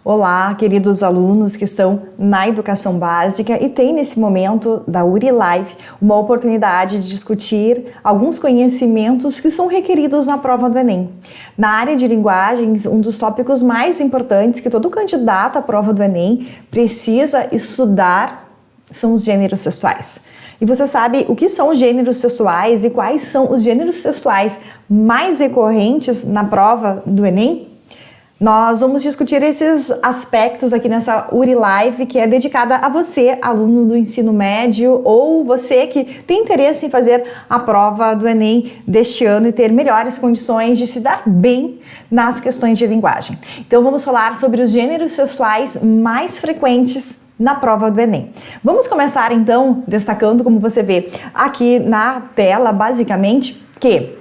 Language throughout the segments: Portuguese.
Olá, queridos alunos que estão na educação básica e tem nesse momento da URI Live uma oportunidade de discutir alguns conhecimentos que são requeridos na prova do Enem. Na área de linguagens, um dos tópicos mais importantes que todo candidato à prova do Enem precisa estudar são os gêneros textuais. E você sabe o que são os gêneros textuais e quais são os gêneros textuais mais recorrentes na prova do Enem? Nós vamos discutir esses aspectos aqui nessa URI Live, que é dedicada a você, aluno do ensino médio, ou você que tem interesse em fazer a prova do Enem deste ano e ter melhores condições de se dar bem nas questões de linguagem. Então vamos falar sobre os gêneros textuais mais frequentes na prova do Enem. Vamos começar então destacando, como você vê aqui na tela, basicamente, que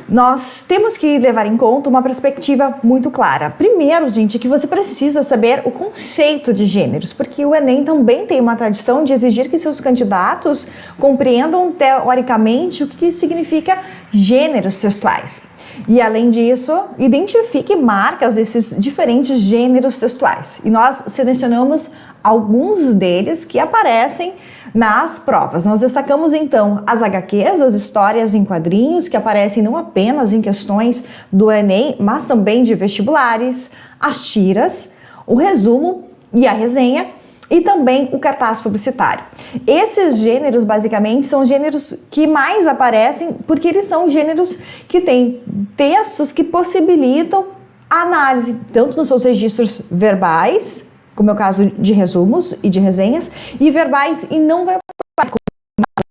nós temos que levar em conta uma perspectiva muito clara. Primeiro, gente, que você precisa saber o conceito de gêneros, porque o Enem também tem uma tradição de exigir que seus candidatos compreendam teoricamente o que significa gêneros textuais. E, além disso, identifique marcas desses diferentes gêneros textuais. E nós selecionamos alguns deles que aparecem nas provas. Nós destacamos, então, as HQs, as histórias em quadrinhos, que aparecem não apenas em questões do Enem, mas também de vestibulares, as tiras, o resumo e a resenha, e também o cartaz publicitário. Esses gêneros, basicamente, são gêneros que mais aparecem porque eles são gêneros que têm textos que possibilitam a análise, tanto nos seus registros verbais, como é o caso de resumos e de resenhas, e verbais e não verbais, como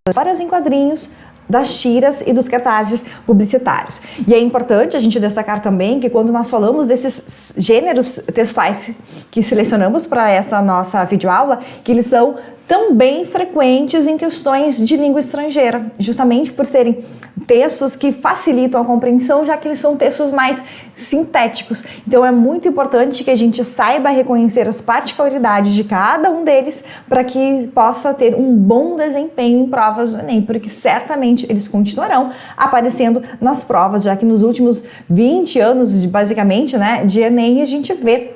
das histórias em quadrinhos, das tiras e dos cartazes publicitários. E é importante a gente destacar também que quando nós falamos desses gêneros textuais que selecionamos para essa nossa videoaula, que eles são também frequentes em questões de língua estrangeira, justamente por serem textos que facilitam a compreensão, já que eles são textos mais sintéticos. Então é muito importante que a gente saiba reconhecer as particularidades de cada um deles para que possa ter um bom desempenho em provas do Enem, porque certamente eles continuarão aparecendo nas provas, já que nos últimos 20 anos, basicamente, de Enem, a gente vê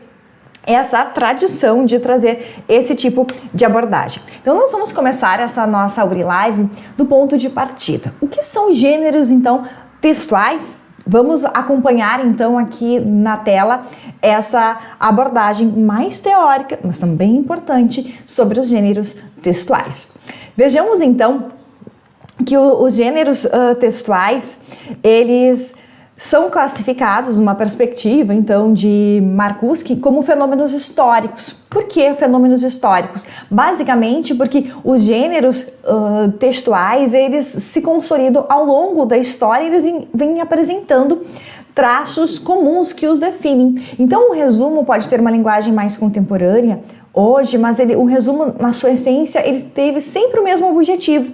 essa tradição de trazer esse tipo de abordagem. Então nós vamos começar essa nossa URI Live do ponto de partida. O que são gêneros, então, textuais? Vamos acompanhar, então, aqui na tela essa abordagem mais teórica, mas também importante, sobre os gêneros textuais. Vejamos, então, que os gêneros textuais, eles são classificados numa perspectiva, então, de Marcuski como fenômenos históricos. Por que fenômenos históricos? Basicamente porque os gêneros textuais, eles se consolidam ao longo da história e eles vêm apresentando traços comuns que os definem. Então, o resumo pode ter uma linguagem mais contemporânea hoje, mas o resumo, na sua essência, ele teve sempre o mesmo objetivo,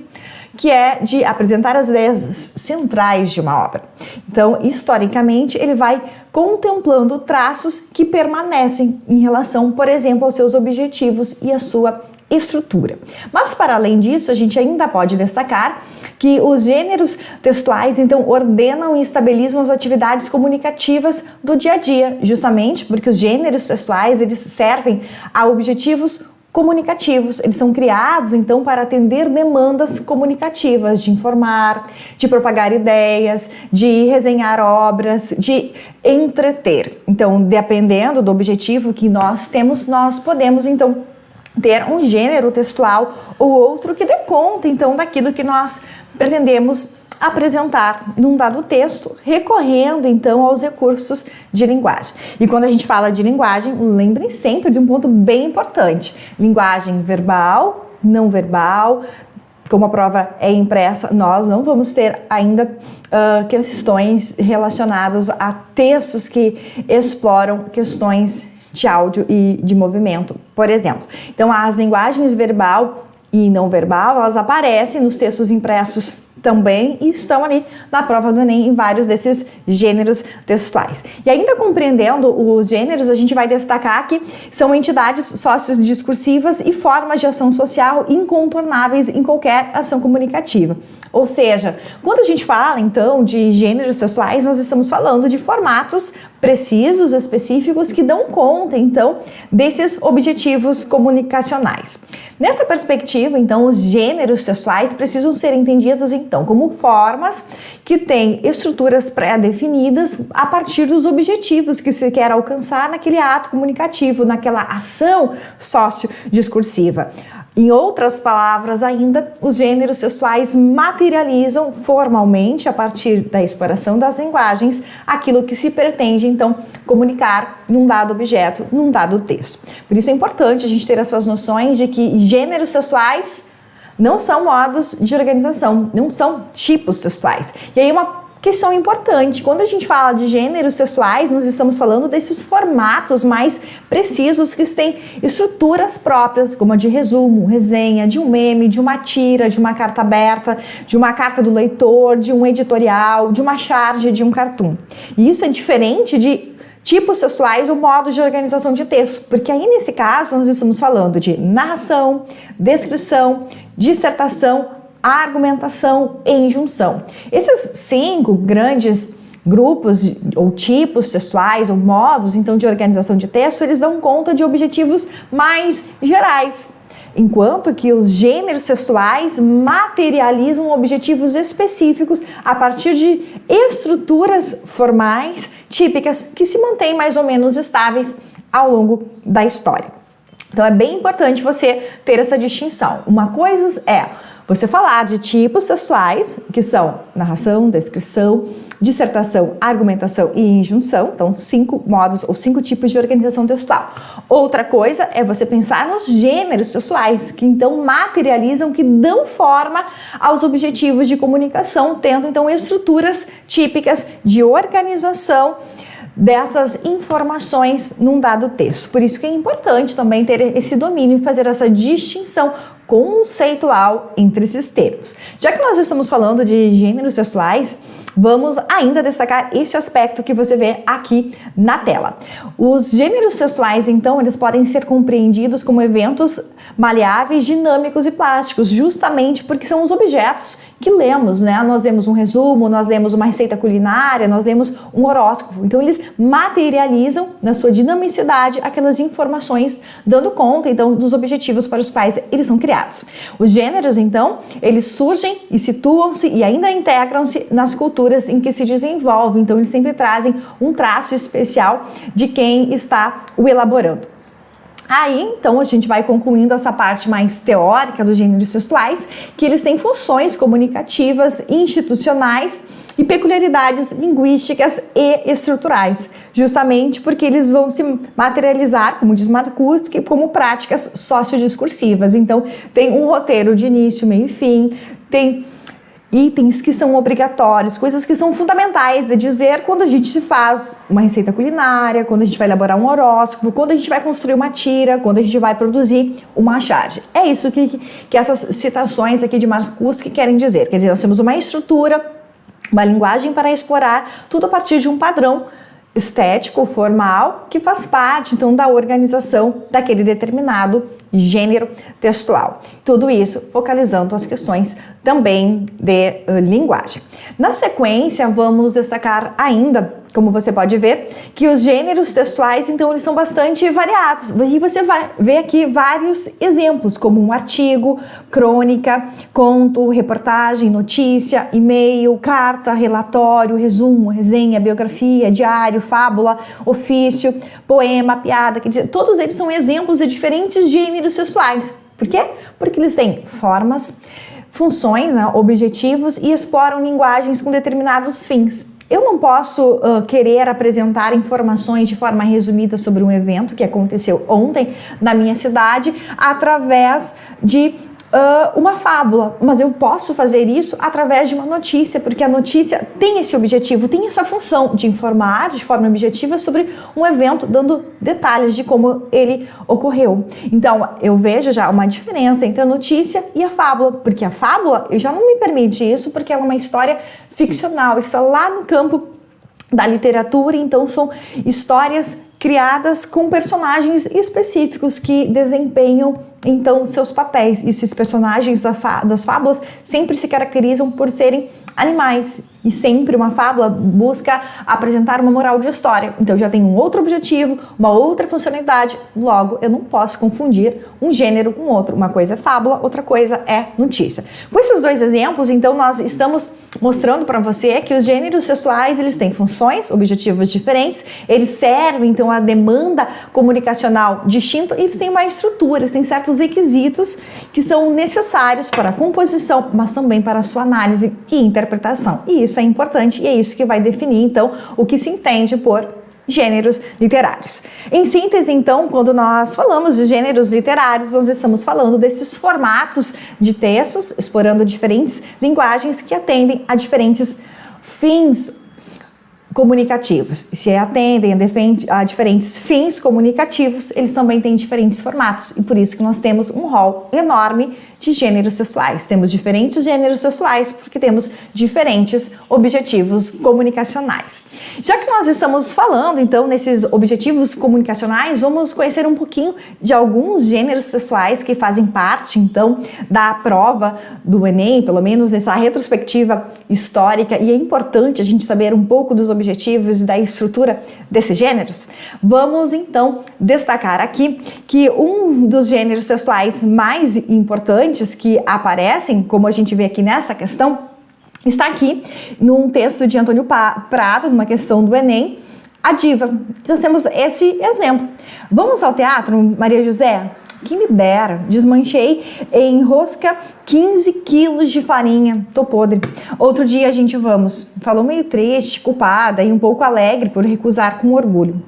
que é de apresentar as ideias centrais de uma obra. Então, historicamente, ele vai contemplando traços que permanecem em relação, por exemplo, aos seus objetivos e à sua estrutura. Mas, para além disso, a gente ainda pode destacar que os gêneros textuais, então, ordenam e estabilizam as atividades comunicativas do dia a dia, justamente porque os gêneros textuais, eles servem a objetivos comunicativos. Eles são criados, então, para atender demandas comunicativas, de informar, de propagar ideias, de resenhar obras, de entreter. Então, dependendo do objetivo que nós temos, nós podemos, então, ter um gênero textual ou outro que dê conta, então, daquilo que nós pretendemos apresentar num dado texto, recorrendo então aos recursos de linguagem. E quando a gente fala de linguagem, lembrem sempre de um ponto bem importante: linguagem verbal, não verbal. Como a prova é impressa, nós não vamos ter ainda questões relacionadas a textos que exploram questões de áudio e de movimento, por exemplo. Então, as linguagens verbal e não verbal, elas aparecem nos textos impressos também e estão ali na prova do Enem em vários desses gêneros textuais. E ainda compreendendo os gêneros, a gente vai destacar que são entidades sociodiscursivas e formas de ação social incontornáveis em qualquer ação comunicativa. Ou seja, quando a gente fala então de gêneros sexuais, nós estamos falando de formatos precisos, específicos, que dão conta então desses objetivos comunicacionais. Nessa perspectiva, então, os gêneros sexuais precisam ser entendidos então como formas que têm estruturas pré-definidas a partir dos objetivos que se quer alcançar naquele ato comunicativo, naquela ação sociodiscursiva. Em outras palavras ainda, os gêneros sexuais materializam formalmente, a partir da exploração das linguagens, aquilo que se pretende, então, comunicar num dado objeto, num dado texto. Por isso é importante a gente ter essas noções de que gêneros sexuais não são modos de organização, não são tipos sexuais. E aí uma questão importante, quando a gente fala de gêneros sexuais, nós estamos falando desses formatos mais precisos que têm estruturas próprias, como a de resumo, resenha, de um meme, de uma tira, de uma carta aberta, de uma carta do leitor, de um editorial, de uma charge, de um cartoon. E isso é diferente de tipos sexuais ou modos de organização de texto, porque aí nesse caso nós estamos falando de narração, descrição, dissertação, argumentação e injunção. Esses 5 grandes grupos ou tipos sexuais ou modos então de organização de texto, eles dão conta de objetivos mais gerais, enquanto que os gêneros sexuais materializam objetivos específicos a partir de estruturas formais típicas que se mantêm mais ou menos estáveis ao longo da história. Então é bem importante você ter essa distinção. Uma coisa é você falar de tipos sexuais, que são narração, descrição, dissertação, argumentação e injunção, então 5 modos ou 5 tipos de organização textual. Outra coisa é você pensar nos gêneros sexuais, que então materializam, que dão forma aos objetivos de comunicação, tendo então estruturas típicas de organização dessas informações num dado texto. Por isso que é importante também ter esse domínio e fazer essa distinção conceitual entre esses termos. Já que nós estamos falando de gêneros sexuais, vamos ainda destacar esse aspecto que você vê aqui na tela. Os gêneros sexuais, então, eles podem ser compreendidos como eventos maleáveis, dinâmicos e plásticos, justamente porque são os objetos que lemos, né? Nós lemos um resumo, nós lemos uma receita culinária, nós lemos um horóscopo. Então, eles materializam na sua dinamicidade aquelas informações, dando conta, então, dos objetivos para os quais eles são criados. Os gêneros, então, eles surgem e situam-se e ainda integram-se nas culturas em que se desenvolvem. Então, eles sempre trazem um traço especial de quem está o elaborando. Aí, então, a gente vai concluindo essa parte mais teórica dos gêneros textuais, que eles têm funções comunicativas, institucionais e peculiaridades linguísticas e estruturais, justamente porque eles vão se materializar, como diz Marcuski, como práticas sociodiscursivas. Então, tem um roteiro de início, meio e fim, tem itens que são obrigatórios, coisas que são fundamentais, é dizer quando a gente faz uma receita culinária, quando a gente vai elaborar um horóscopo, quando a gente vai construir uma tira, quando a gente vai produzir uma charge. É isso que essas citações aqui de Marcuski querem dizer. Quer dizer, nós temos uma estrutura, uma linguagem para explorar tudo a partir de um padrão estético, formal, que faz parte, então, da organização daquele determinado gênero textual. Tudo isso focalizando as questões também de linguagem. Na sequência, vamos destacar ainda, como você pode ver, que os gêneros textuais, então, eles são bastante variados. E você vai ver aqui vários exemplos, como um artigo, crônica, conto, reportagem, notícia, e-mail, carta, relatório, resumo, resenha, biografia, diário, fábula, ofício, poema, piada. Quer dizer, todos eles são exemplos de diferentes gêneros textuais. Por quê? Porque eles têm formas, funções, né, objetivos e exploram linguagens com determinados fins. Eu não posso querer apresentar informações de forma resumida sobre um evento que aconteceu ontem na minha cidade através de uma fábula, mas eu posso fazer isso através de uma notícia, porque a notícia tem esse objetivo, tem essa função de informar de forma objetiva sobre um evento, dando detalhes de como ele ocorreu. Então, eu vejo já uma diferença entre a notícia e a fábula, porque a fábula, eu já não me permite isso, porque ela é uma história ficcional, está lá no campo da literatura, então são histórias criadas com personagens específicos que desempenham então seus papéis. E esses personagens das fábulas sempre se caracterizam por serem animais. E sempre uma fábula busca apresentar uma moral de história. Então já tem um outro objetivo, uma outra funcionalidade. Logo, eu não posso confundir um gênero com outro. Uma coisa é fábula, outra coisa é notícia. Com esses dois exemplos, então, nós estamos mostrando para você que os gêneros textuais, eles têm funções, objetivos diferentes, eles servem, então, a demanda comunicacional distinta, e eles têm uma estrutura, eles têm certos requisitos que são necessários para a composição, mas também para a sua análise e interpretação. E isso é importante e é isso que vai definir, então, o que se entende por gêneros literários. Em síntese, então, quando nós falamos de gêneros literários, nós estamos falando desses formatos de textos, explorando diferentes linguagens que atendem a diferentes fins comunicativos. Se atendem a diferentes fins comunicativos, eles também têm diferentes formatos, e por isso que nós temos um rol enorme de gêneros textuais. Temos diferentes gêneros textuais porque temos diferentes objetivos comunicacionais. Já que nós estamos falando, então, nesses objetivos comunicacionais, vamos conhecer um pouquinho de alguns gêneros textuais que fazem parte, então, da prova do Enem, pelo menos nessa retrospectiva histórica, e é importante a gente saber um pouco dos objetivos e da estrutura desses gêneros. Vamos, então, destacar aqui que um dos gêneros textuais mais importantes que aparecem, como a gente vê aqui nessa questão, está aqui num texto de Antônio Prado, numa questão do Enem, a diva. Nós temos esse exemplo. Vamos ao teatro, Maria José? Que me dera, desmanchei em rosca 15 quilos de farinha, tô podre. Outro dia a gente vamos. Falou meio triste, culpada e um pouco alegre por recusar com orgulho.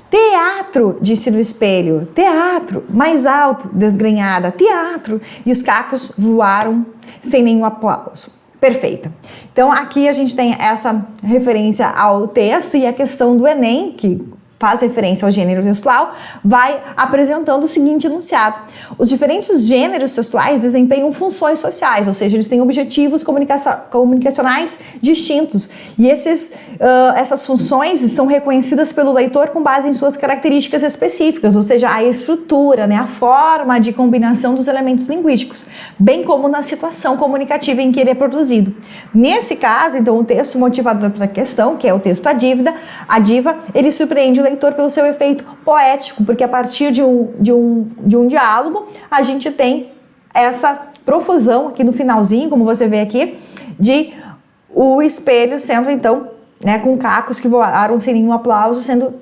Teatro, disse no espelho, teatro, mais alto, desgrenhada, teatro. E os cacos voaram sem nenhum aplauso. Perfeita. Então aqui a gente tem essa referência ao texto e a questão do Enem, que faz referência ao gênero textual, vai apresentando o seguinte enunciado. Os diferentes gêneros textuais desempenham funções sociais, ou seja, eles têm objetivos comunicacionais distintos. E essas funções são reconhecidas pelo leitor com base em suas características específicas, ou seja, a estrutura, a forma de combinação dos elementos linguísticos, bem como na situação comunicativa em que ele é produzido. Nesse caso, então, o texto motivador para a questão, que é o texto A Diva, ele surpreende o leitor pelo seu efeito poético, porque a partir de um diálogo, a gente tem essa profusão aqui no finalzinho, como você vê aqui, de o espelho sendo, então, com cacos que voaram sem nenhum aplauso, sendo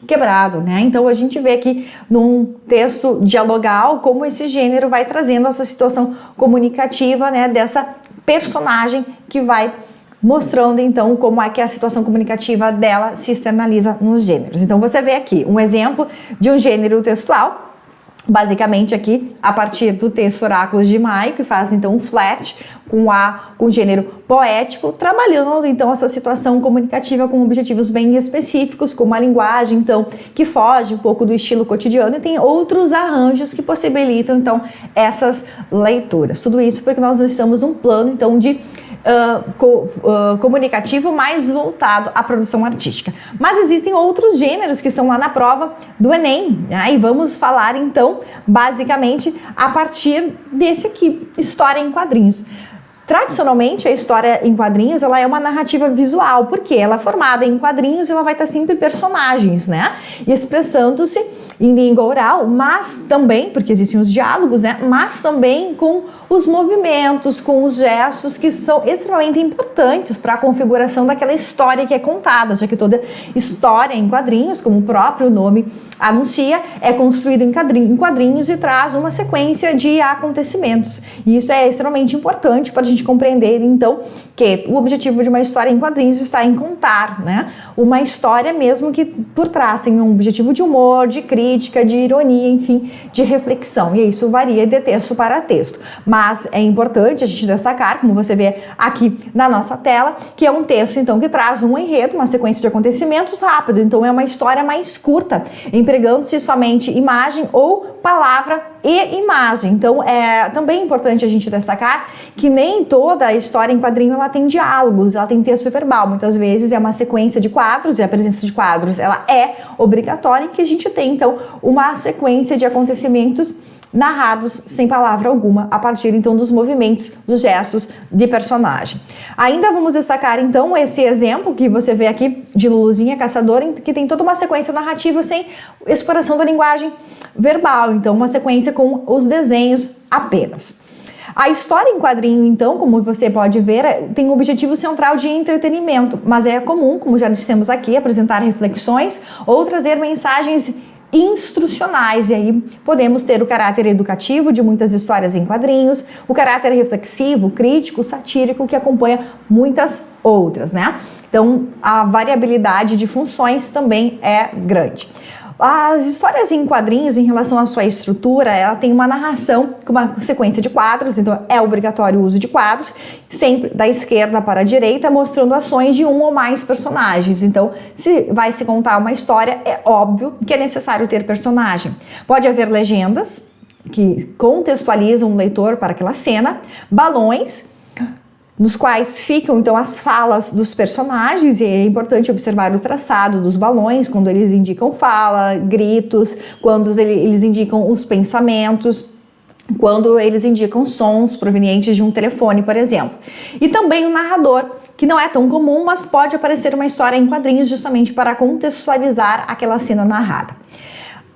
quebrado, Então a gente vê aqui num texto dialogal como esse gênero vai trazendo essa situação comunicativa, dessa personagem que vai mostrando, então, como é que a situação comunicativa dela se externaliza nos gêneros. Então, você vê aqui um exemplo de um gênero textual, basicamente aqui, a partir do texto Oráculos de Maio, que faz, então, um flat com o gênero poético, trabalhando, então, essa situação comunicativa com objetivos bem específicos, como a linguagem, então, que foge um pouco do estilo cotidiano, e tem outros arranjos que possibilitam, então, essas leituras. Tudo isso porque nós estamos num plano, então, de comunicativo mais voltado à produção artística. Mas existem outros gêneros que estão lá na prova do Enem, e vamos falar então basicamente a partir desse aqui, história em quadrinhos. Tradicionalmente, a história em quadrinhos, ela é uma narrativa visual, porque ela é formada em quadrinhos, ela vai estar sempre personagens, e expressando-se em língua oral, mas também, porque existem os diálogos, mas também com os movimentos, com os gestos que são extremamente importantes para a configuração daquela história que é contada, já que toda história em quadrinhos, como o próprio nome anuncia, é construída em quadrinhos e traz uma sequência de acontecimentos. E isso é extremamente importante para a gente compreender, então, que o objetivo de uma história em quadrinhos está em contar, uma história mesmo que por trás tem um objetivo de humor, de crítica, de ironia, enfim, de reflexão. E isso varia de texto para texto. Mas é importante a gente destacar, como você vê aqui na nossa tela, que é um texto, então, que traz um enredo, uma sequência de acontecimentos rápido. Então, é uma história mais curta, empregando-se somente imagem ou palavra e imagem. Então, é também importante a gente destacar que nem toda a história em quadrinho ela tem diálogos, ela tem texto verbal. Muitas vezes é uma sequência de quadros, e a presença de quadros ela é obrigatória, que a gente tem, então, uma sequência de acontecimentos narrados sem palavra alguma, a partir então dos movimentos, dos gestos de personagem. Ainda vamos destacar então esse exemplo que você vê aqui de Luluzinha Caçadora, que tem toda uma sequência narrativa sem exploração da linguagem verbal, então uma sequência com os desenhos apenas. A história em quadrinho, então, como você pode ver, tem um objetivo central de entretenimento, mas é comum, como já dissemos aqui, apresentar reflexões ou trazer mensagens instrucionais, e aí podemos ter o caráter educativo de muitas histórias em quadrinhos, o caráter reflexivo, crítico, satírico, que acompanha muitas outras, né? Então, a variabilidade de funções também é grande. As histórias em quadrinhos, em relação à sua estrutura, ela tem uma narração com uma sequência de quadros, então é obrigatório o uso de quadros, sempre da esquerda para a direita, mostrando ações de um ou mais personagens. Então, se vai se contar uma história, é óbvio que é necessário ter personagem. Pode haver legendas que contextualizam o leitor para aquela cena, balões, nos quais ficam então as falas dos personagens, e é importante observar o traçado dos balões, quando eles indicam fala, gritos, quando eles indicam os pensamentos, quando eles indicam sons provenientes de um telefone, por exemplo. E também o narrador, que não é tão comum, mas pode aparecer uma história em quadrinhos justamente para contextualizar aquela cena narrada.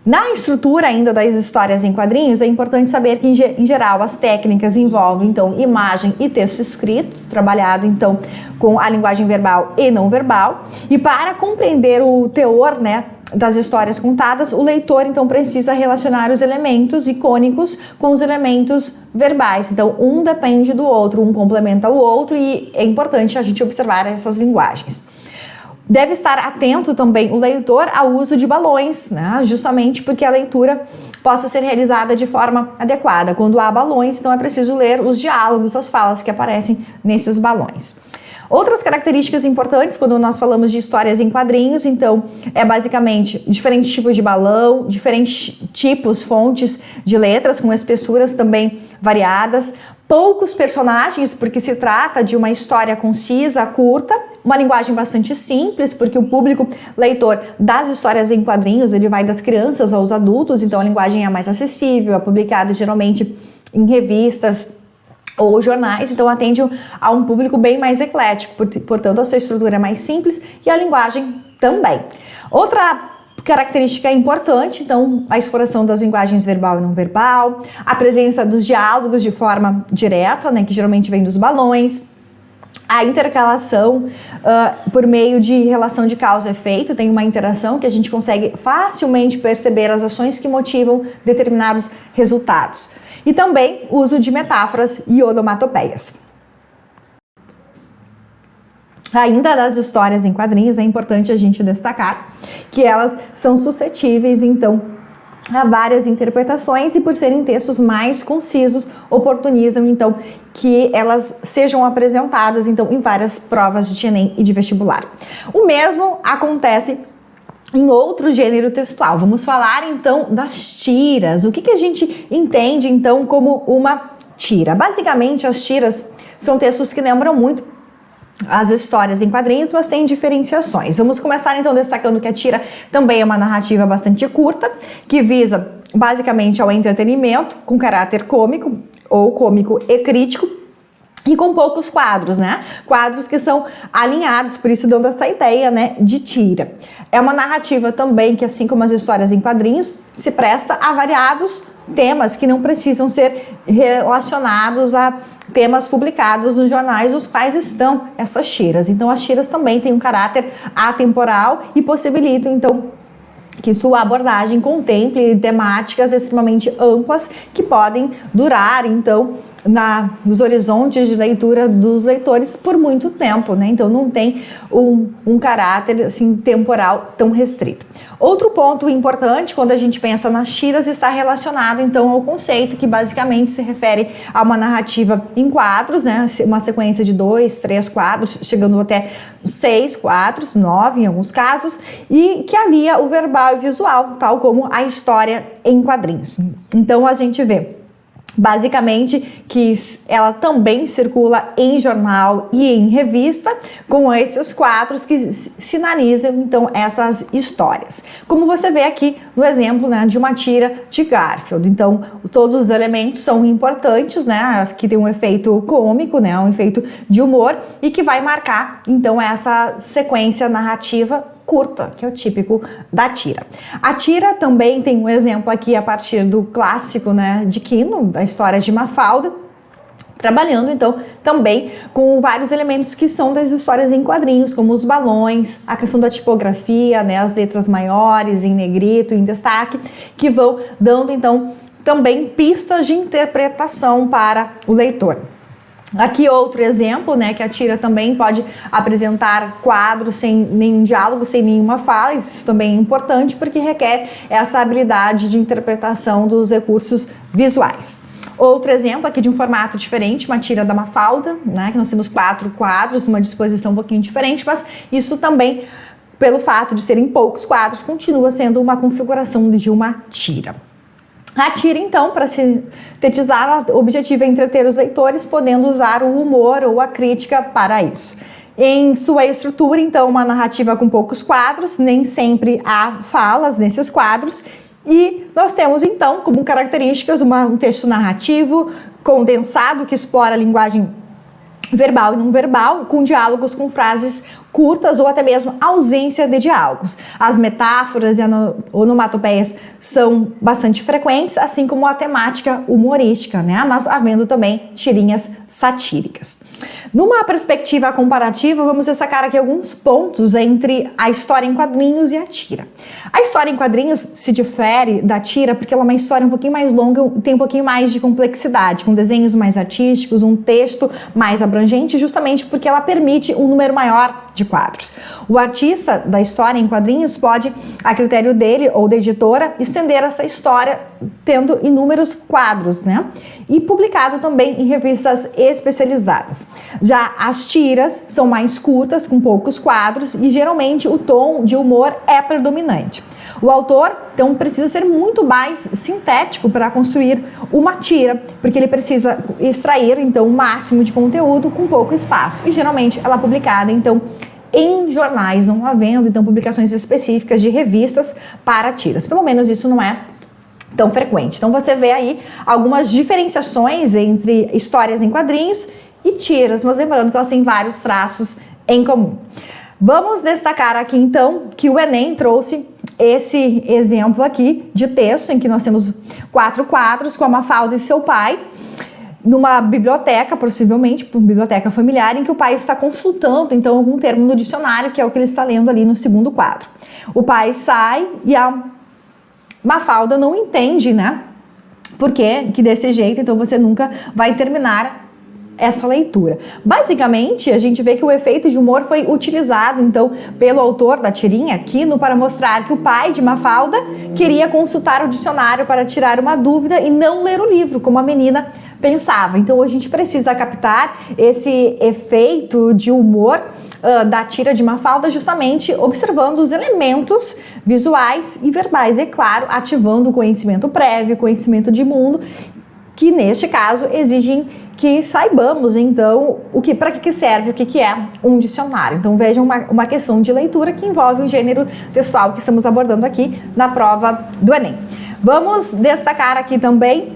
Na estrutura ainda das histórias em quadrinhos, é importante saber que, em geral, as técnicas envolvem, então, imagem e texto escrito, trabalhado, então, com a linguagem verbal e não verbal. E para compreender o teor, né, das histórias contadas, o leitor, então, precisa relacionar os elementos icônicos com os elementos verbais. Então, um depende do outro, um complementa o outro, e é importante a gente observar essas linguagens. Deve estar atento também o leitor ao uso de balões, né? Justamente porque a leitura possa ser realizada de forma adequada. Quando há balões, então é preciso ler os diálogos, as falas que aparecem nesses balões. Outras características importantes quando nós falamos de histórias em quadrinhos, então, é basicamente diferentes tipos de balão, diferentes tipos, fontes de letras com espessuras também variadas, poucos personagens, porque se trata de uma história concisa, curta, uma linguagem bastante simples, porque o público leitor das histórias em quadrinhos, ele vai das crianças aos adultos, então a linguagem é mais acessível, é publicado geralmente em revistas ou jornais, então atende a um público bem mais eclético, portanto a sua estrutura é mais simples e a linguagem também. Outra característica importante, então, a exploração das linguagens verbal e não verbal, a presença dos diálogos de forma direta, né, que geralmente vem dos balões, a intercalação por meio de relação de causa e efeito, tem uma interação que a gente consegue facilmente perceber as ações que motivam determinados resultados. E também o uso de metáforas e onomatopeias. Ainda das histórias em quadrinhos, é importante a gente destacar que elas são suscetíveis, então, a várias interpretações, e por serem textos mais concisos, oportunizam, então, que elas sejam apresentadas, então, em várias provas de Enem e de vestibular. O mesmo acontece em outro gênero textual. Vamos falar, então, das tiras. O que a gente entende, então, como uma tira? Basicamente, as tiras são textos que lembram muito as histórias em quadrinhos, mas tem diferenciações. Vamos começar então destacando que a tira também é uma narrativa bastante curta, que visa basicamente ao entretenimento, com caráter cômico ou cômico e crítico, e com poucos quadros, né? Quadros que são alinhados, por isso dando essa ideia, né, de tira. É uma narrativa também que, assim como as histórias em quadrinhos, se presta a variados temas que não precisam ser relacionados a temas publicados nos jornais os quais estão essas tiras. Então, as tiras também têm um caráter atemporal e possibilitam, então, que sua abordagem contemple temáticas extremamente amplas que podem durar, então, nos horizontes de leitura dos leitores por muito tempo, né? Então não tem um caráter assim, temporal tão restrito. Outro ponto importante quando a gente pensa nas tiras está relacionado então ao conceito que basicamente se refere a uma narrativa em quadros, né? Uma sequência de 2, 3 quadros, chegando até 6 quadros, 9 em alguns casos, e que alia o verbal e visual, tal como a história em quadrinhos. Então a gente vê Basicamente, que ela também circula em jornal e em revista, com esses quadros que sinalizam, então, essas histórias. Como você vê aqui no exemplo, né, de uma tira de Garfield. Então, todos os elementos são importantes, né, que tem um efeito cômico, né, um efeito de humor, e que vai marcar, então, essa sequência narrativa curta, que é o típico da tira. A tira também tem um exemplo aqui a partir do clássico, né, de Quino, da história de Mafalda, trabalhando então também com vários elementos que são das histórias em quadrinhos, como os balões, a questão da tipografia, né, as letras maiores em negrito, em destaque, que vão dando então também pistas de interpretação para o leitor. Aqui outro exemplo, né, que a tira também pode apresentar quadros sem nenhum diálogo, sem nenhuma fala. Isso também é importante porque requer essa habilidade de interpretação dos recursos visuais. Outro exemplo aqui de um formato diferente, uma tira da Mafalda, né, que nós temos 4 quadros, numa disposição um pouquinho diferente, mas isso também, pelo fato de serem poucos quadros, continua sendo uma configuração de uma tira. A tira, então, para sintetizar, o objetivo é entreter os leitores, podendo usar o humor ou a crítica para isso. Em sua estrutura, então, uma narrativa com poucos quadros, nem sempre há falas nesses quadros, e nós temos, então, como características, um texto narrativo condensado que explora a linguagem verbal e não verbal, com diálogos com frases curtas ou até mesmo ausência de diálogos. As metáforas e onomatopeias são bastante frequentes, assim como a temática humorística, né? Mas havendo também tirinhas satíricas. Numa perspectiva comparativa, vamos destacar aqui alguns pontos entre a história em quadrinhos e a tira. A história em quadrinhos se difere da tira porque ela é uma história um pouquinho mais longa, tem um pouquinho mais de complexidade, com desenhos mais artísticos, um texto mais abrangente, justamente porque ela permite um número maior de quadros. O artista da história em quadrinhos pode, a critério dele ou da editora, estender essa história tendo inúmeros quadros, né? E publicado também em revistas especializadas. Já as tiras são mais curtas, com poucos quadros, e geralmente o tom de humor é predominante. O autor, então, precisa ser muito mais sintético para construir uma tira, porque ele precisa extrair, então, o máximo de conteúdo com pouco espaço. E, geralmente, ela é publicada, então, em jornais, não havendo, então, publicações específicas de revistas para tiras. Pelo menos isso não é tão frequente. Então, você vê aí algumas diferenciações entre histórias em quadrinhos e tiras, mas lembrando que elas têm vários traços em comum. Vamos destacar aqui, então, que o Enem trouxe esse exemplo aqui de texto, em que nós temos 4 quadros com a Mafalda e seu pai, numa biblioteca, possivelmente, uma biblioteca familiar, em que o pai está consultando, então, algum termo no dicionário, que é o que ele está lendo ali no segundo quadro. O pai sai e a Mafalda não entende, né? Por que desse jeito, então você nunca vai terminar essa leitura. Basicamente, a gente vê que o efeito de humor foi utilizado, então, pelo autor da tirinha, Quino, para mostrar que o pai de Mafalda queria consultar o dicionário para tirar uma dúvida e não ler o livro, como a menina pensava. Então, a gente precisa captar esse efeito de humor da tira de Mafalda, justamente observando os elementos visuais e verbais, e, claro, ativando o conhecimento prévio, conhecimento de mundo, que neste caso exigem que saibamos, então, para que serve, o que é um dicionário. Então, vejam uma questão de leitura que envolve o gênero textual que estamos abordando aqui na prova do Enem. Vamos destacar aqui também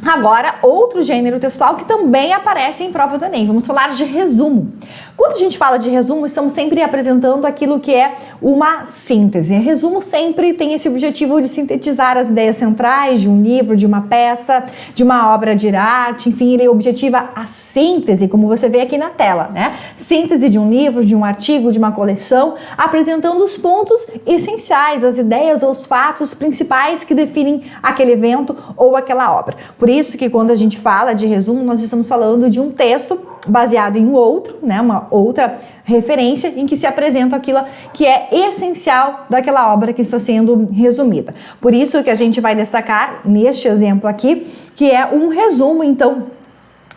agora outro gênero textual que também aparece em prova do Enem. Vamos falar de resumo. Quando a gente fala de resumo, estamos sempre apresentando aquilo que é uma síntese. Resumo sempre tem esse objetivo de sintetizar as ideias centrais de um livro, de uma peça, de uma obra de arte, enfim, ele objetiva a síntese, como você vê aqui na tela, né? Síntese de um livro, de um artigo, de uma coleção, apresentando os pontos essenciais, as ideias ou os fatos principais que definem aquele evento ou aquela obra. Por isso que quando a gente fala de resumo, nós estamos falando de um texto baseado em outro, né, uma outra referência em que se apresenta aquilo que é essencial daquela obra que está sendo resumida. Por isso que a gente vai destacar neste exemplo aqui, que é um resumo, então,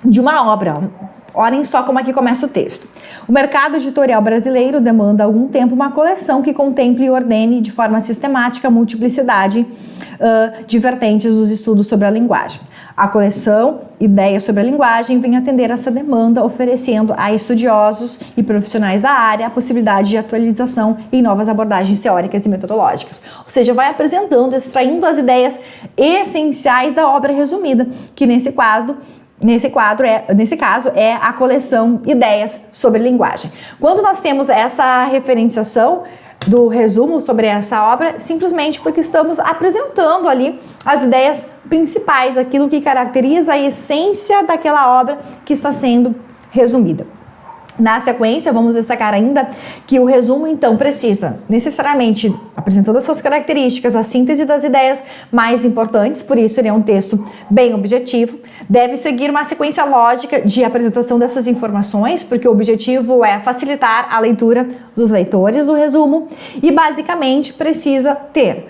de uma obra. Olhem só como aqui começa o texto. O mercado editorial brasileiro demanda há algum tempo uma coleção que contemple e ordene de forma sistemática a multiplicidade de vertentes dos estudos sobre a linguagem. A coleção Ideias sobre a Linguagem vem atender essa demanda, oferecendo a estudiosos e profissionais da área a possibilidade de atualização em novas abordagens teóricas e metodológicas. Ou seja, vai apresentando, extraindo as ideias essenciais da obra resumida, que nesse caso é a coleção Ideias sobre Linguagem. Quando nós temos essa referenciação do resumo sobre essa obra, simplesmente porque estamos apresentando ali as ideias principais, aquilo que caracteriza a essência daquela obra que está sendo resumida. Na sequência, vamos destacar ainda que o resumo, então, precisa necessariamente, apresentando as suas características, a síntese das ideias mais importantes, por isso ele é um texto bem objetivo, deve seguir uma sequência lógica de apresentação dessas informações, porque o objetivo é facilitar a leitura dos leitores do resumo e, basicamente, precisa ter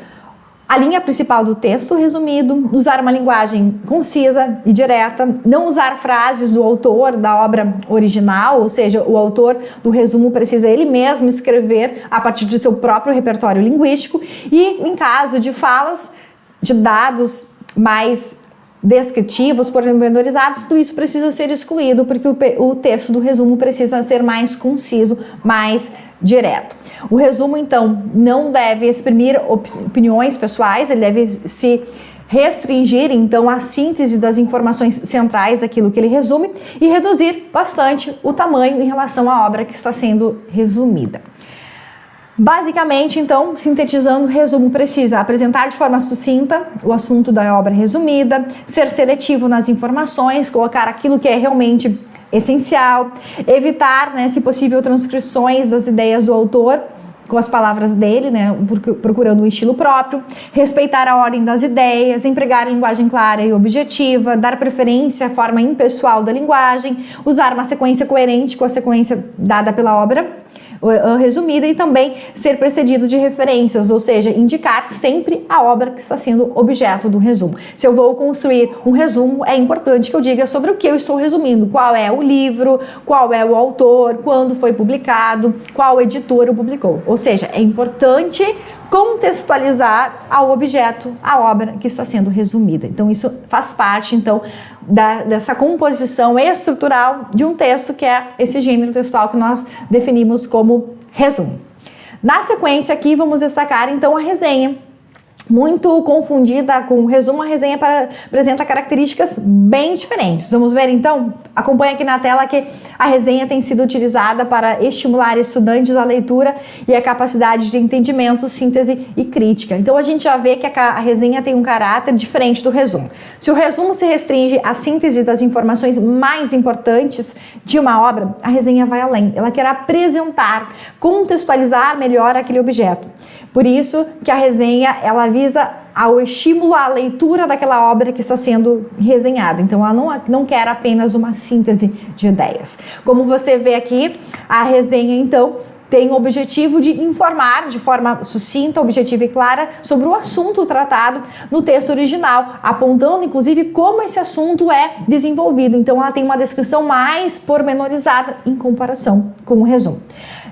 a linha principal do texto resumido, usar uma linguagem concisa e direta, não usar frases do autor da obra original, ou seja, o autor do resumo precisa ele mesmo escrever a partir do seu próprio repertório linguístico e, em caso de falas, de dados mais descritivos, pormenorizados, tudo isso precisa ser excluído, porque o texto do resumo precisa ser mais conciso, mais direto. O resumo, então, não deve exprimir opiniões pessoais, ele deve se restringir, então, a síntese das informações centrais daquilo que ele resume e reduzir bastante o tamanho em relação à obra que está sendo resumida. Basicamente, então, sintetizando, o resumo precisa apresentar de forma sucinta o assunto da obra resumida, ser seletivo nas informações, colocar aquilo que é realmente essencial, evitar, se possível, transcrições das ideias do autor com as palavras dele, procurando um estilo próprio, respeitar a ordem das ideias, empregar linguagem clara e objetiva, dar preferência à forma impessoal da linguagem, usar uma sequência coerente com a sequência dada pela obra resumida e também ser precedido de referências, ou seja, indicar sempre a obra que está sendo objeto do resumo. Se eu vou construir um resumo, é importante que eu diga sobre o que eu estou resumindo, qual é o livro, qual é o autor, quando foi publicado, qual editor o publicou. Ou seja, é importante contextualizar ao objeto, a obra que está sendo resumida. Então, isso faz parte, então, dessa composição estrutural de um texto, que é esse gênero textual que nós definimos como resumo. Na sequência aqui, vamos destacar, então, a resenha. Muito confundida com o resumo, a resenha apresenta características bem diferentes. Vamos ver então? Acompanhe aqui na tela que a resenha tem sido utilizada para estimular estudantes à leitura e a capacidade de entendimento, síntese e crítica. Então a gente já vê que a resenha tem um caráter diferente do resumo. Se o resumo se restringe à síntese das informações mais importantes de uma obra, a resenha vai além. Ela quer apresentar, contextualizar melhor aquele objeto. Por isso que a resenha, ela visa ao estímulo à leitura daquela obra que está sendo resenhada. Então, ela não quer apenas uma síntese de ideias. Como você vê aqui, a resenha, então, tem o objetivo de informar de forma sucinta, objetiva e clara sobre o assunto tratado no texto original, apontando, inclusive, como esse assunto é desenvolvido. Então, ela tem uma descrição mais pormenorizada em comparação com o resumo.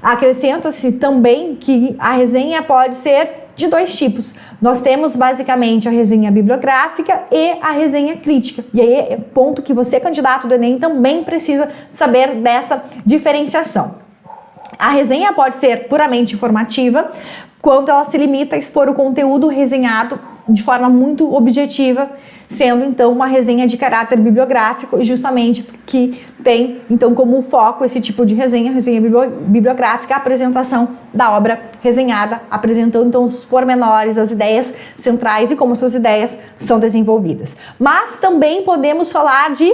Acrescenta-se também que a resenha pode ser de dois tipos. Nós temos basicamente a resenha bibliográfica e a resenha crítica. E aí é ponto que você, candidato do Enem, também precisa saber dessa diferenciação. A resenha pode ser puramente informativa, quando ela se limita a expor o conteúdo resenhado de forma muito objetiva, sendo então uma resenha de caráter bibliográfico, justamente porque tem então como foco esse tipo de resenha bibliográfica, a apresentação da obra resenhada, apresentando então os pormenores, as ideias centrais e como essas ideias são desenvolvidas. Mas também podemos falar de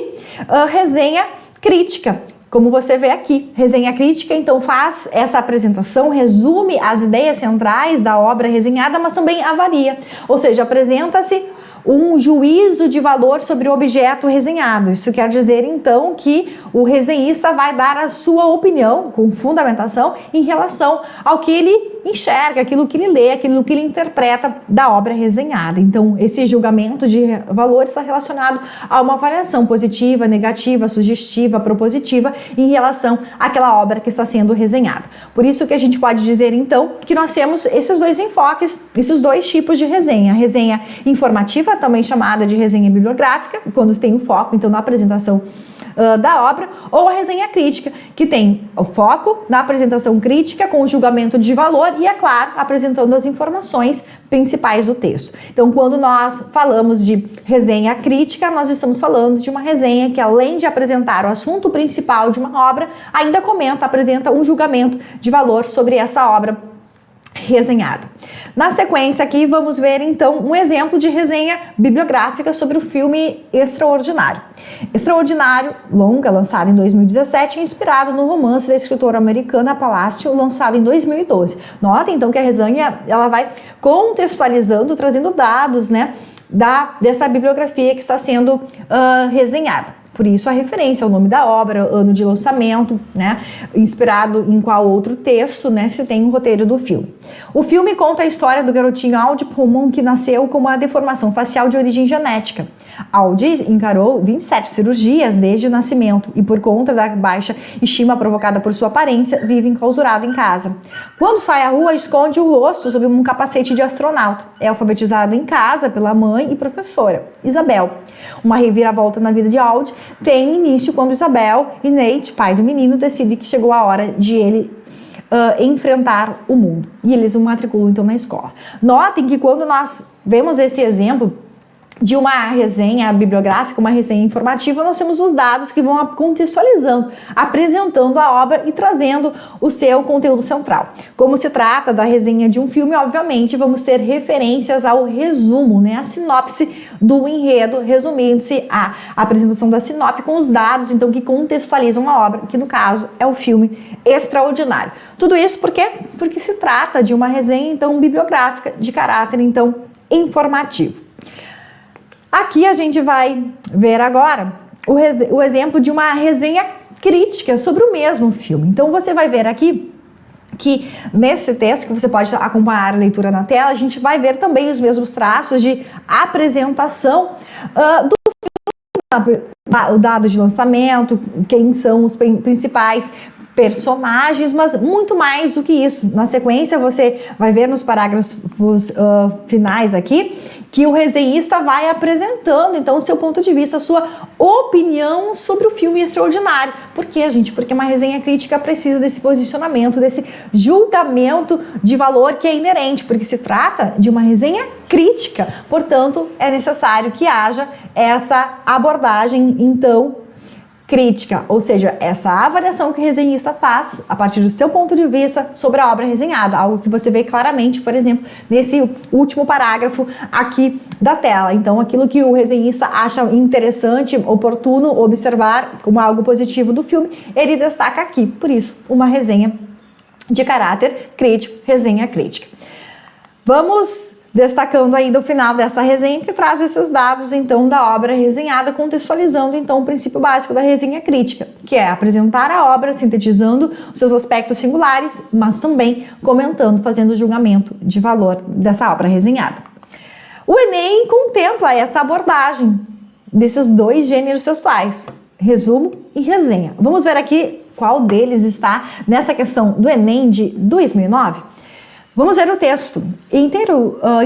resenha crítica. Como você vê aqui, resenha crítica, então faz essa apresentação, resume as ideias centrais da obra resenhada, mas também avalia, ou seja, apresenta-se um juízo de valor sobre o objeto resenhado. Isso quer dizer, então, que o resenhista vai dar a sua opinião, com fundamentação, em relação ao que ele enxerga, aquilo que ele lê, aquilo que ele interpreta da obra resenhada. Então, esse julgamento de valor está relacionado a uma avaliação positiva, negativa, sugestiva, propositiva em relação àquela obra que está sendo resenhada. Por isso que a gente pode dizer, então, que nós temos esses dois enfoques, esses dois tipos de resenha. A resenha informativa, também chamada de resenha bibliográfica, quando tem o foco, então, na apresentação da obra, ou a resenha crítica, que tem o foco na apresentação crítica com o julgamento de valor e, é claro, apresentando as informações principais do texto. Então, quando nós falamos de resenha crítica, nós estamos falando de uma resenha que, além de apresentar o assunto principal de uma obra, ainda apresenta um julgamento de valor sobre essa obra resenhada. Na sequência aqui vamos ver então um exemplo de resenha bibliográfica sobre o filme Extraordinário. Extraordinário, longa, lançado em 2017, inspirado no romance da escritora americana Palacio, lançado em 2012. Nota então que a resenha ela vai contextualizando, trazendo dados, né, dessa bibliografia que está sendo resenhada. Por isso a referência ao nome da obra, ano de lançamento, né, inspirado em qual outro texto, né, se tem o roteiro do filme. O filme conta a história do garotinho Audi Pullman, que nasceu com uma deformação facial de origem genética. Audi encarou 27 cirurgias desde o nascimento e, por conta da baixa estima provocada por sua aparência, vive enclausurado em casa. Quando sai à rua, esconde o rosto sob um capacete de astronauta. É alfabetizado em casa pela mãe e professora, Isabel. Uma reviravolta na vida de Audi tem início quando Isabel e Nate, pai do menino, decidem que chegou a hora de ele enfrentar o mundo. E eles o matriculam então na escola. Notem que quando nós vemos esse exemplo de uma resenha bibliográfica, uma resenha informativa, nós temos os dados que vão contextualizando, apresentando a obra e trazendo o seu conteúdo central. Como se trata da resenha de um filme, obviamente, vamos ter referências ao resumo, né, a sinopse do enredo, resumindo-se a apresentação da sinopse com os dados, então, que contextualizam a obra, que no caso é o filme Extraordinário. Tudo isso por quê? Porque se trata de uma resenha, então, bibliográfica, de caráter, então, informativo. Aqui a gente vai ver agora o exemplo de uma resenha crítica sobre o mesmo filme. Então você vai ver aqui que nesse texto, que você pode acompanhar a leitura na tela, a gente vai ver também os mesmos traços de apresentação do filme, o dado de lançamento, quem são os principais personagens, mas muito mais do que isso. Na sequência, você vai ver nos parágrafos finais aqui que o resenhista vai apresentando, então, o seu ponto de vista, a sua opinião sobre o filme Extraordinário. Por quê, gente? Porque uma resenha crítica precisa desse posicionamento, desse julgamento de valor que é inerente, porque se trata de uma resenha crítica. Portanto, é necessário que haja essa abordagem, então, crítica, ou seja, essa avaliação que o resenhista faz a partir do seu ponto de vista sobre a obra resenhada, algo que você vê claramente, por exemplo, nesse último parágrafo aqui da tela. Então, aquilo que o resenhista acha interessante, oportuno observar como algo positivo do filme, ele destaca aqui. Por isso, uma resenha de caráter crítico, resenha crítica. Vamos destacando ainda o final dessa resenha, que traz esses dados, então, da obra resenhada, contextualizando, então, o princípio básico da resenha crítica, que é apresentar a obra, sintetizando os seus aspectos singulares, mas também comentando, fazendo julgamento de valor dessa obra resenhada. O Enem contempla essa abordagem desses dois gêneros textuais, resumo e resenha. Vamos ver aqui qual deles está nessa questão do Enem de 2009? Vamos ver o texto. Em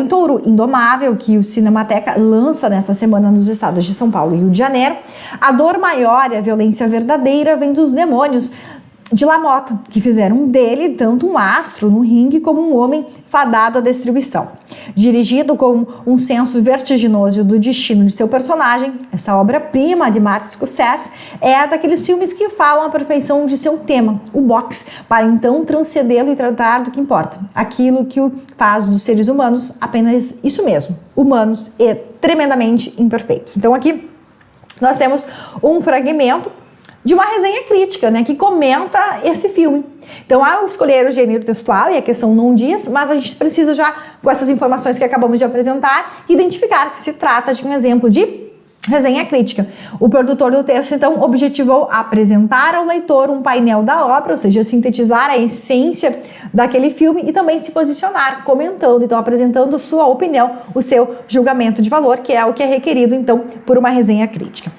Touro Indomável, que o Cinemateca lança nessa semana nos estados de São Paulo e Rio de Janeiro, a dor maior e a violência verdadeira vem dos demônios de LaMotta, que fizeram dele tanto um astro no ringue como um homem fadado à destruição. Dirigido com um senso vertiginoso do destino de seu personagem, essa obra-prima de Martin Scorsese é daqueles filmes que falam a perfeição de seu tema, o boxe, para então transcendê-lo e tratar do que importa, aquilo que o faz dos seres humanos apenas isso mesmo, humanos e tremendamente imperfeitos. Então aqui nós temos um fragmento de uma resenha crítica, né, que comenta esse filme. Então, ao escolher o gênero textual, e a questão não diz, mas a gente precisa já, com essas informações que acabamos de apresentar, identificar que se trata de um exemplo de Resenha crítica. O produtor do texto, então, objetivou apresentar ao leitor um painel da obra, ou seja, sintetizar a essência daquele filme e também se posicionar, comentando, então, apresentando sua opinião, o seu julgamento de valor, que é o que é requerido, então, por uma resenha crítica.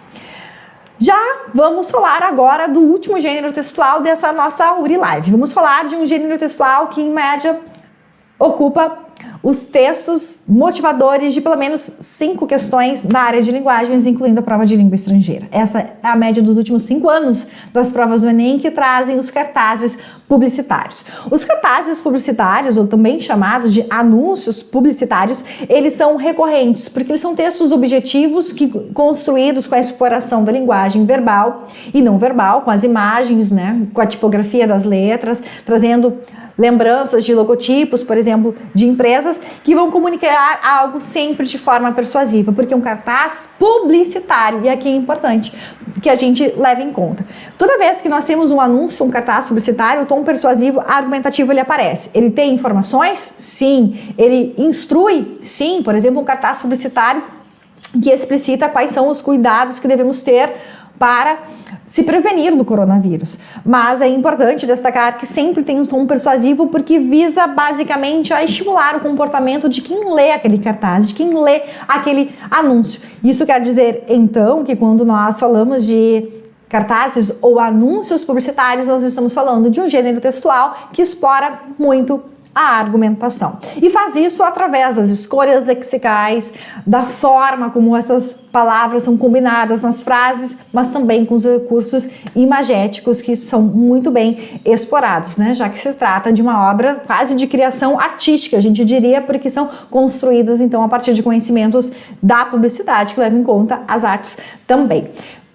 Já vamos falar agora do último gênero textual dessa nossa URI Live. Vamos falar de um gênero textual que, em média, ocupa os textos motivadores de pelo menos 5 questões da área de linguagens, incluindo a prova de língua estrangeira. Essa é a média dos últimos 5 anos das provas do Enem, que trazem os cartazes publicitários. Os cartazes publicitários, ou também chamados de anúncios publicitários, eles são recorrentes, porque eles são textos objetivos construídos com a exploração da linguagem verbal e não verbal, com as imagens, né, com a tipografia das letras, trazendo lembranças de logotipos, por exemplo, de empresas, que vão comunicar algo sempre de forma persuasiva, porque um cartaz publicitário, e aqui é importante que a gente leve em conta. Toda vez que nós temos um anúncio, um cartaz publicitário, o tom persuasivo, argumentativo, ele aparece. Ele tem informações? Sim. Ele instrui? Sim. Por exemplo, um cartaz publicitário que explicita quais são os cuidados que devemos ter para se prevenir do coronavírus. Mas é importante destacar que sempre tem um tom persuasivo, porque visa basicamente a estimular o comportamento de quem lê aquele cartaz, de quem lê aquele anúncio. Isso quer dizer, então, que quando nós falamos de cartazes ou anúncios publicitários, nós estamos falando de um gênero textual que explora muito a argumentação. E faz isso através das escolhas lexicais, da forma como essas palavras são combinadas nas frases, mas também com os recursos imagéticos que são muito bem explorados, né? Já que se trata de uma obra quase de criação artística, a gente diria, porque são construídas então a partir de conhecimentos da publicidade, que levam em conta as artes também.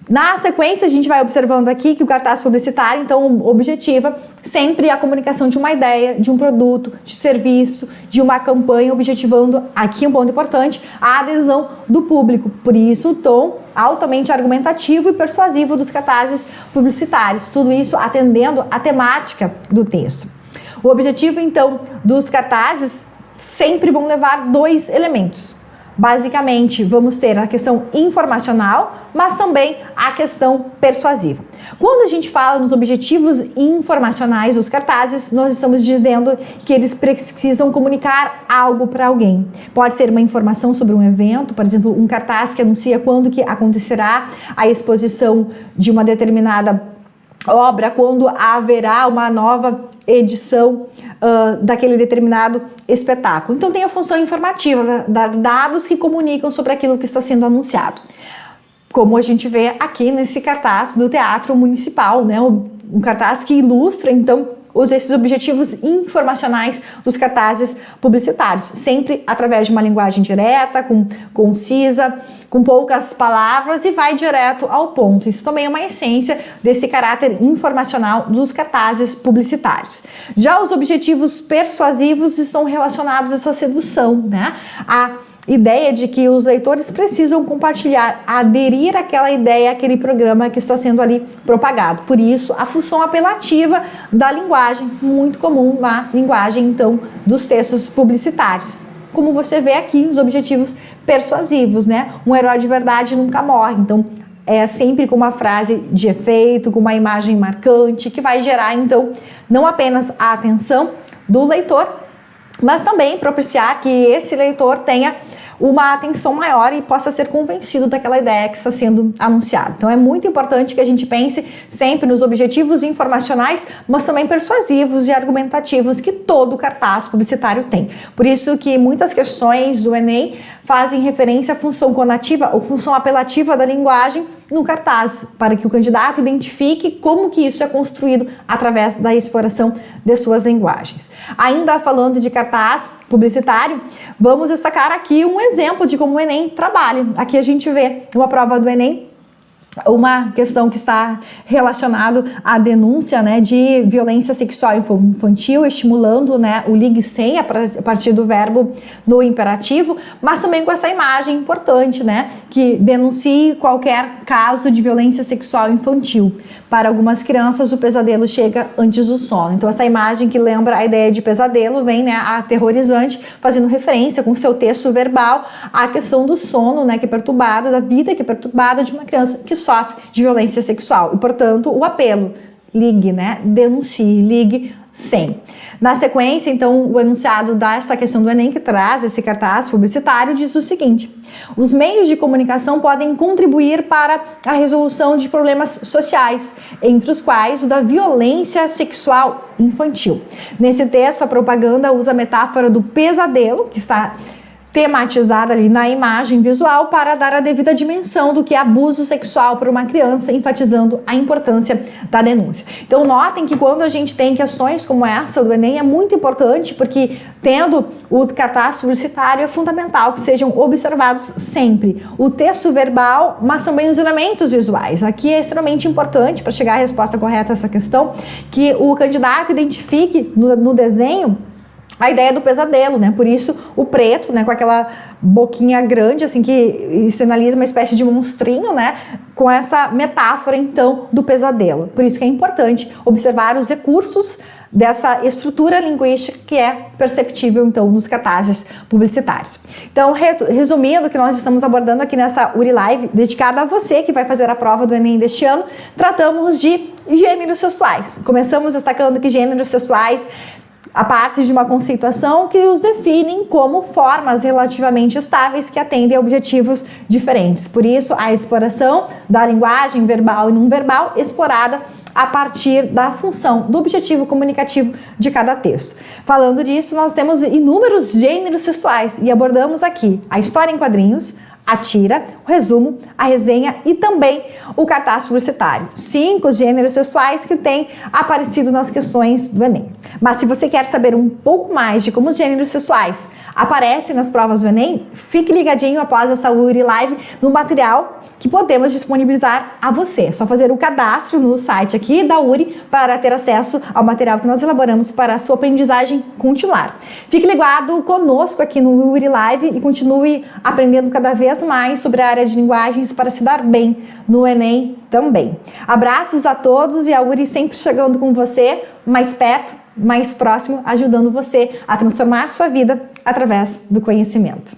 Na sequência, a gente vai observando aqui que o cartaz publicitário, então, objetiva sempre a comunicação de uma ideia, de um produto, de serviço, de uma campanha, objetivando, aqui um ponto importante, a adesão do público. Por isso, o tom altamente argumentativo e persuasivo dos cartazes publicitários. Tudo isso atendendo à temática do texto. O objetivo, então, dos cartazes sempre vão levar 2 elementos. Basicamente, vamos ter a questão informacional, mas também a questão persuasiva. Quando a gente fala nos objetivos informacionais dos cartazes, nós estamos dizendo que eles precisam comunicar algo para alguém. Pode ser uma informação sobre um evento, por exemplo, um cartaz que anuncia quando que acontecerá a exposição de uma determinada obra, quando haverá uma nova edição daquele determinado espetáculo. Então tem a função informativa, dar dados que comunicam sobre aquilo que está sendo anunciado. Como a gente vê aqui nesse cartaz do Teatro Municipal, né? Um cartaz que ilustra, então, esses objetivos informacionais dos cartazes publicitários, sempre através de uma linguagem direta, concisa, com poucas palavras e vai direto ao ponto. Isso também é uma essência desse caráter informacional dos cartazes publicitários. Já os objetivos persuasivos estão relacionados a essa sedução, né? A ideia de que os leitores precisam compartilhar, aderir àquela ideia, àquele programa que está sendo ali propagado. Por isso, a função apelativa da linguagem, muito comum na linguagem, então, dos textos publicitários. Como você vê aqui, os objetivos persuasivos, né? Um herói de verdade nunca morre. Então, é sempre com uma frase de efeito, com uma imagem marcante, que vai gerar, então, não apenas a atenção do leitor, mas também propiciar que esse leitor tenha uma atenção maior e possa ser convencido daquela ideia que está sendo anunciada. Então é muito importante que a gente pense sempre nos objetivos informacionais, mas também persuasivos e argumentativos que todo cartaz publicitário tem. Por isso que muitas questões do Enem fazem referência à função conativa ou função apelativa da linguagem no cartaz, para que o candidato identifique como que isso é construído através da exploração de suas linguagens. Ainda falando de cartaz publicitário, vamos destacar aqui um exemplo de como o Enem trabalha. Aqui a gente vê uma prova do Enem uma questão que está relacionado à denúncia, né, de violência sexual infantil, estimulando, né, o ligue 100 a partir do verbo no imperativo, mas também com essa imagem importante, né, que denuncie qualquer caso de violência sexual infantil. Para algumas crianças, o pesadelo chega antes do sono. Então, essa imagem que lembra a ideia de pesadelo vem, né, aterrorizante, fazendo referência com seu texto verbal à questão do sono, né, que é perturbado, da vida que é perturbada de uma criança que sofre de violência sexual. E, portanto, o apelo, ligue, né, denuncie, ligue 100. Na sequência, então, o enunciado desta questão do Enem, que traz esse cartaz publicitário, diz o seguinte: os meios de comunicação podem contribuir para a resolução de problemas sociais, entre os quais o da violência sexual infantil. Nesse texto, a propaganda usa a metáfora do pesadelo, que está tematizada ali na imagem visual, para dar a devida dimensão do que é abuso sexual por uma criança, enfatizando a importância da denúncia. Então, notem que quando a gente tem questões como essa do Enem, é muito importante, porque tendo o cartaz publicitário, é fundamental que sejam observados sempre o texto verbal, mas também os elementos visuais. Aqui é extremamente importante, para chegar à resposta correta a essa questão, que o candidato identifique no desenho a ideia do pesadelo, né? Por isso o preto, né, com aquela boquinha grande, assim, que sinaliza uma espécie de monstrinho, né, com essa metáfora, então, do pesadelo. Por isso que é importante observar os recursos dessa estrutura linguística que é perceptível, então, nos cartazes publicitários. Então, resumindo o que nós estamos abordando aqui nessa UriLive, dedicada a você que vai fazer a prova do Enem deste ano, tratamos de gêneros sexuais. Começamos destacando que gêneros sexuais, a parte de uma conceituação que os definem como formas relativamente estáveis que atendem a objetivos diferentes. Por isso, a exploração da linguagem verbal e não verbal explorada a partir da função do objetivo comunicativo de cada texto. Falando disso, nós temos inúmeros gêneros sexuais e abordamos aqui a história em quadrinhos, a tira, o resumo, a resenha e também o cartaz publicitário. 5 gêneros sexuais que têm aparecido nas questões do Enem. Mas se você quer saber um pouco mais de como os gêneros sexuais aparecem nas provas do Enem, fique ligadinho após essa UriLive no material que podemos disponibilizar a você. É só fazer o cadastro no site aqui da URI para ter acesso ao material que nós elaboramos para a sua aprendizagem continuar. Fique ligado conosco aqui no UriLive e continue aprendendo cada vez mais sobre a área de linguagens para se dar bem no Enem também. Abraços a todos e a URI sempre chegando com você, mais perto, mais próximo, ajudando você a transformar sua vida através do conhecimento.